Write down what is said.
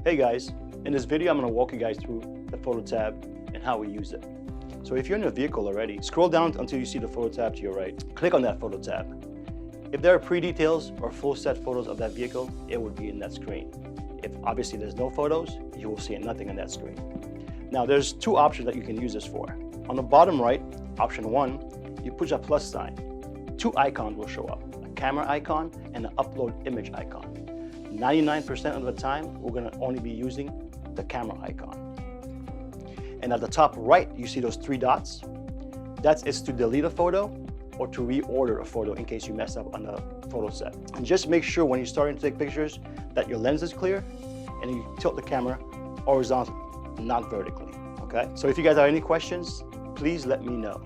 Hey guys, in this video I'm going to walk you guys through the Photo Tab and how we use it. So if you're in a vehicle already, scroll down until you see the Photo Tab to your right. Click on that Photo Tab. If there are pre-details or full set photos of that vehicle, it would be in that screen. If obviously there's no photos, you will see nothing on that screen. Now there's two options that you can use this for. On the bottom right, option 1, you push a plus sign. Two icons will show up, a camera icon and an upload image icon. 99% of the time, we're gonna only be using the camera icon. And at the top right, you see those three dots. That is to delete a photo or to reorder a photo in case you mess up on the photo set. And just make sure when you're starting to take pictures that your lens is clear and you tilt the camera horizontally, not vertically, okay? So if you guys have any questions, please let me know.